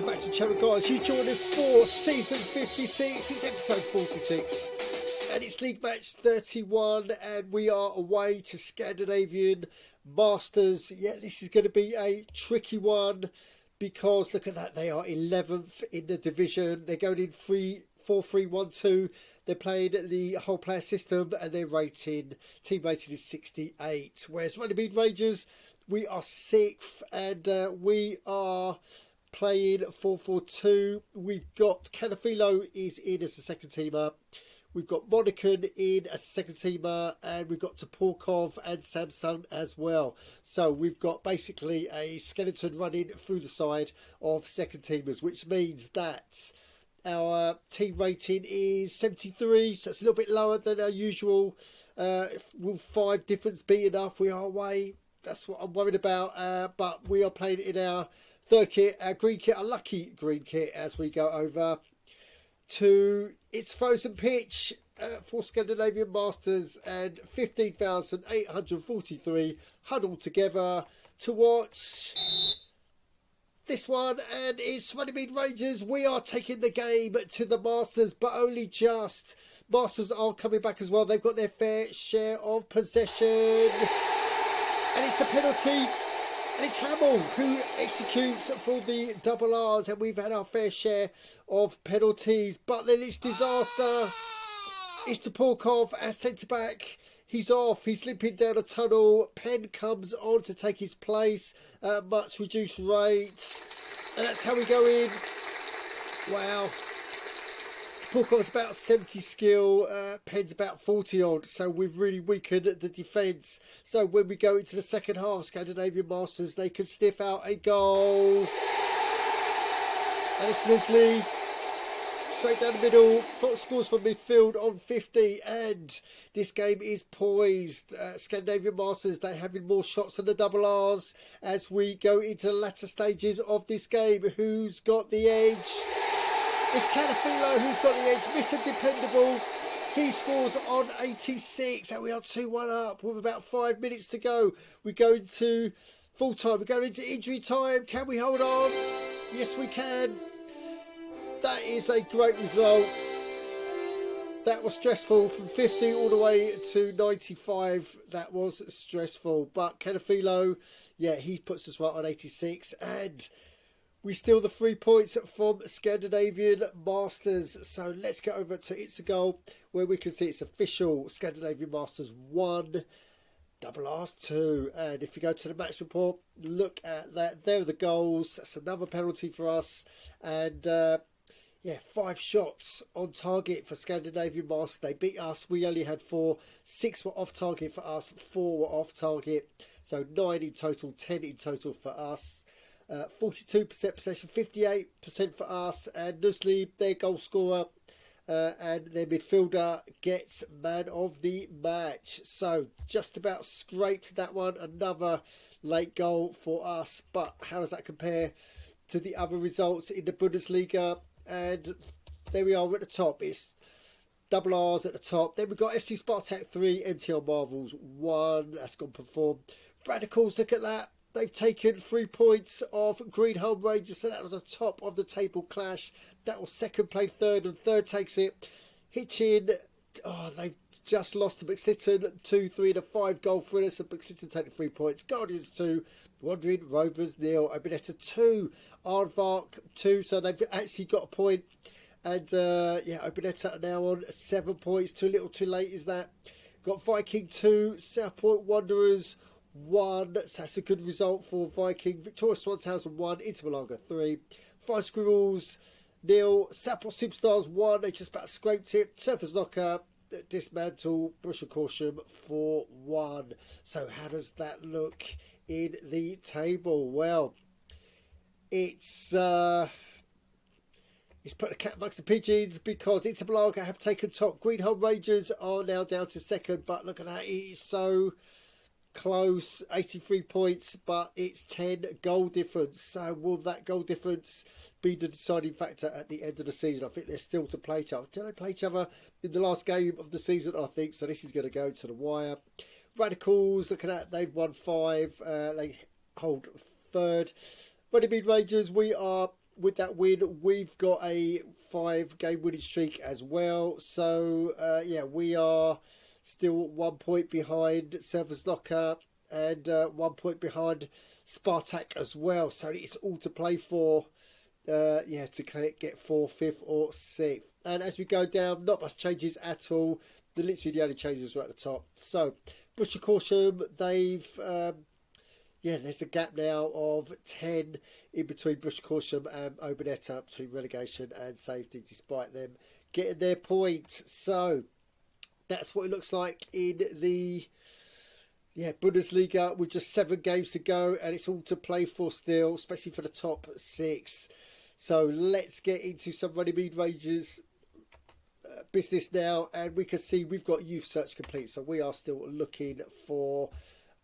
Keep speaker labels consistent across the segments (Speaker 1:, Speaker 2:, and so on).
Speaker 1: welcome back to the channel, guys. You join us for season 56. It's episode 46 and it's league match 31, and we are away to Scandinavian Masters. Yeah, this is going to be a tricky one because look at that, they are 11th in the division. They're going in 4-3-1-2. They're playing the whole player system and their team rating is 68, whereas Running Rangers, we are 6th and we are playing 4-4-2. We've got Canafilo is in as a second teamer. We've got Nordic in as a second teamer, and we've got Toporkov and Samsung as well. So we've got basically a skeleton running through the side of second teamers, which means that our team rating is 73, so it's a little bit lower than our usual. Will 5 difference be enough? We are away. That's what I'm worried about. But we are playing in our third kit, our green kit, our lucky green kit, as we go over to its frozen pitch for Scandinavian Masters, and 15,843 huddled together to watch this one. And it's Running Rangers. We are taking the game to the Masters, but only just. Masters are coming back as well. They've got their fair share of possession. And it's a penalty. And it's Hamill who executes for the double R's. And we've had our fair share of penalties. But then it's disaster. It's Toporkov as centre-back. He's off. He's limping down a tunnel. Penn comes on to take his place at much reduced rate. And that's how we go in. Wow. Toporkov's about 70 skill. Penn's about 40 odd. So we've really weakened the defence. So when we go into the second half, Scandinavian Masters, they can sniff out a goal. And it's Leslie. Straight down the middle, scores from midfield on 50, and this game is poised. Scandinavian Masters, they're having more shots than the double R's as we go into the latter stages of this game. Who's got the edge? It's Canafilo who's got the edge. Mr. Dependable, he scores on 86, and we are 2-1 up with about 5 minutes to go. We go into full time, we go into injury time. Can we hold on? Yes, we can. That is a great result. That was stressful from 50 all the way to 95. That was stressful. But Canafilo, yeah, he puts us right on 86. And we steal the 3 points from Scandinavian Masters. So let's get over to ITSAGOAL, where we can see it's official. Scandinavian Masters 1. Double R's 2. And if you go to the match report, look at that. There are the goals. That's another penalty for us. And yeah, 5 shots on target for Scandinavian Masters. They beat us. We only had 4. 6 were off target for us. 4 were off target. So 9 in total, 10 in total for us. 42% possession, 58% for us. And Nusli, their goal scorer, and their midfielder, gets man of the match. So just about scraped that one. Another late goal for us. But how does that compare to the other results in the Bundesliga? And there we are, we're at the top. It's double R's at the top. Then we've got FC Spartak 3, MTL Marvels 1. That's gone perform. Radicals, look at that. They've taken 3 points off Greenholm Rangers. So that was the top of the table clash. That was second played third, and third takes it. Hitchin, oh, they've just lost to Buxton 2-3 and a 5 goal thriller. So Buxton taking 3 points. Guardians 2. Wandering Rovers 0, Obinetta 2, Aardvark 2, so they've actually got a point. And yeah, Obinetta are now on 7 points. Too little, too late is that. Got Viking 2, Southport Wanderers 1, so that's a good result for Viking. Victoria Swanshausen 1, Intermalaga 3, Five Squirrels 0, Southport Superstars 1, they just about scraped it. Surfers Knocker, Dismantle, Bush and Corsham 4-1. So how does that look in the table? Well, it's put a cat amongst the pigeons because Intermalaga have taken top. Greenholm Rangers are now down to second, but look at that, it is so close. 83 points, but it's 10 goal difference. So will that goal difference be the deciding factor at the end of the season? I think they're still to play each other. Did they play each other in the last game of the season? I think so. This is going to go to the wire. Radicals, looking at, they've won 5. They hold third. Running Rangers, we are with that win, we've got a 5-game winning streak as well. So, yeah, we are still 1 point behind Servers Locker and 1 point behind Spartak as well. So it's all to play for, yeah, to get 4th, 5th or 6th. And as we go down, not much changes at all. Literally the only changes are at the top. So, Bush Caution, they've... yeah, there's a gap now of 10 in between Bush Caution and Obanetta, between relegation and safety, despite them getting their point. So that's what it looks like in the Bundesliga with just 7 games to go, and it's all to play for still, especially for the top 6. So let's get into some running mid ranges business now, and we can see we've got youth search complete. So we are still looking for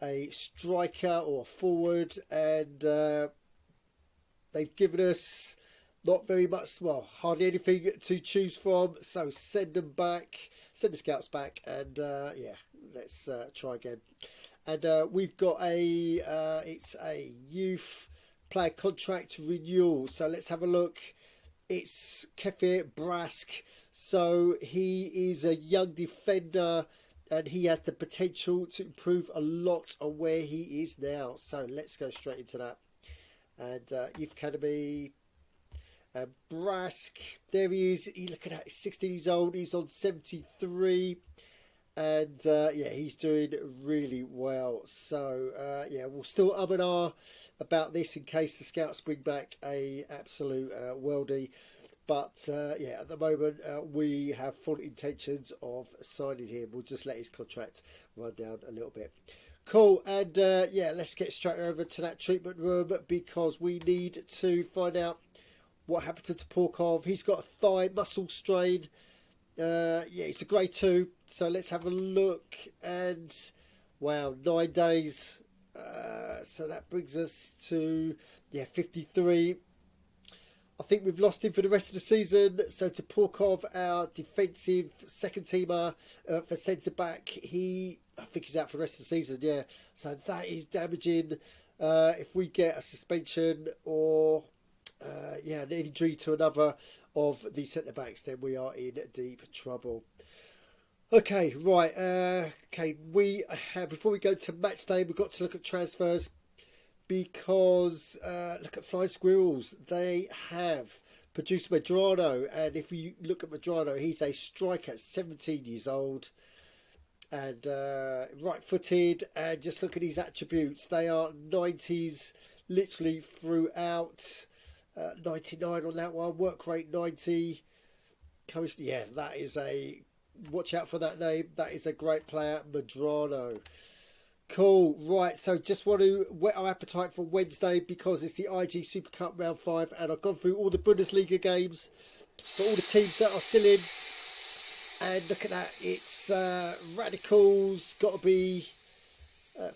Speaker 1: a striker or a forward, and they've given us not very much, well, hardly anything to choose from. So send them back, send the scouts back, and yeah, let's try again. And we've got it's a youth player contract renewal. So let's have a look. It's Kefir Brask. So he is a young defender, and he has the potential to improve a lot on where he is now. So let's go straight into that. And Youth Academy, Brask, there he is. Look at that, 16 years old. He's on 73. And yeah, he's doing really well. So yeah, we'll still and ah about this in case the scouts bring back a absolute worldie. But yeah, at the moment, we have full intentions of signing him. We'll just let his contract run down a little bit. Cool. And yeah, let's get straight over to that treatment room, because we need to find out what happened to Toporkov. He's got a thigh muscle strain. Yeah, it's a grade 2. So let's have a look. And wow, 9 days. So that brings us to, yeah, 53. I think we've lost him for the rest of the season. So Toporkov, our defensive second teamer for centre back, I think he's out for the rest of the season. Yeah, so that is damaging. If we get a suspension or yeah, an injury to another of the centre backs, then we are in deep trouble. Okay, right. Okay, we have, before we go to match day, we've got to look at transfers. Because look at Flying Squirrels, they have produced Medrano, and if you look at Medrano, he's a striker, 17 years old, and right-footed, and just look at his attributes. They are 90s literally throughout. 99 on that one, work rate 90. Yeah, that is a, watch out for that name, that is a great player, Medrano. Cool, right, so just want to whet our appetite for Wednesday, because it's the IG Super Cup round 5, and I've gone through all the Bundesliga games for all the teams that are still in, and look at that, it's Radicals, got to be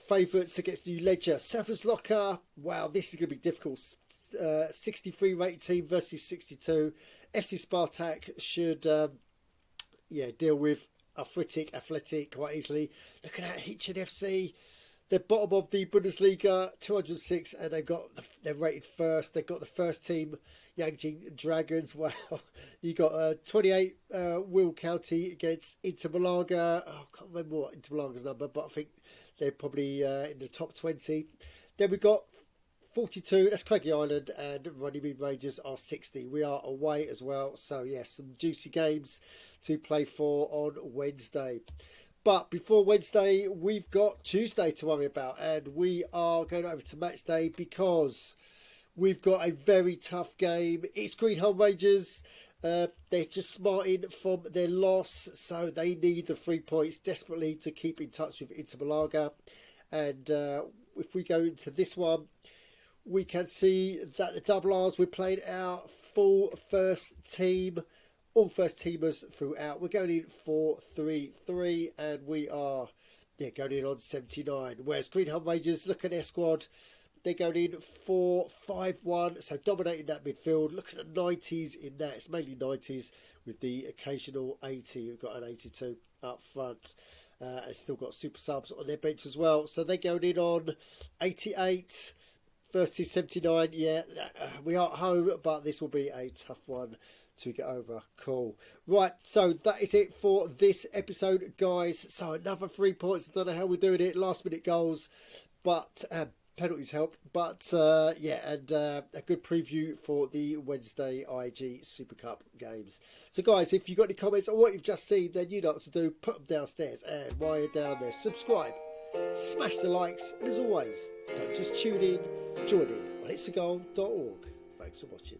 Speaker 1: favourites against New Ledger. Servers Locker, wow, this is going to be difficult, 63 rated team versus 62. FC Spartak should, yeah, deal with Athletic quite easily. Look at that, Hitchin FC. They're bottom of the Bundesliga, 206, and they're rated first. They've got the first team, Yangjing Dragons. Wow, you got 28 Will County against Inter Malaga. Oh, I can't remember what Inter Malaga's number, but I think they're probably in the top 20. Then we've got 42, that's Craigie Island, and Runnymede Rangers are 60. We are away as well, so yes, some juicy games to play for on Wednesday. But before Wednesday, we've got Tuesday to worry about, and we are going over to match day because we've got a very tough game. It's Greenholm Rangers. They're just smarting from their loss, so they need the 3 points desperately to keep in touch with Inter Malaga. And if we go into this one, we can see that the double R's, we're playing our full first team, all first teamers throughout. We're going in 4-3-3, and we are going in on 79. Whereas Greenholm Rangers, look at their squad, they're going in 4-5-1, so dominating that midfield. Look at the 90s in that. It's mainly 90s with the occasional 80. We've got an 82 up front. And still got super subs on their bench as well. So they're going in on 88. versus 79. Yeah, we are at home, but this will be a tough one to get over. Cool. Right, so that is it for this episode, guys. So another 3 points. I don't know how we're doing it. Last minute goals, but penalties help. But yeah, and a good preview for the Wednesday IG Super Cup games. So guys, if you've got any comments on what you've just seen, then you know what to do. Put them downstairs, and while you're down there, subscribe, smash the likes, and as always, don't just tune in, join in on ITSAGOAL.org. Thanks for watching.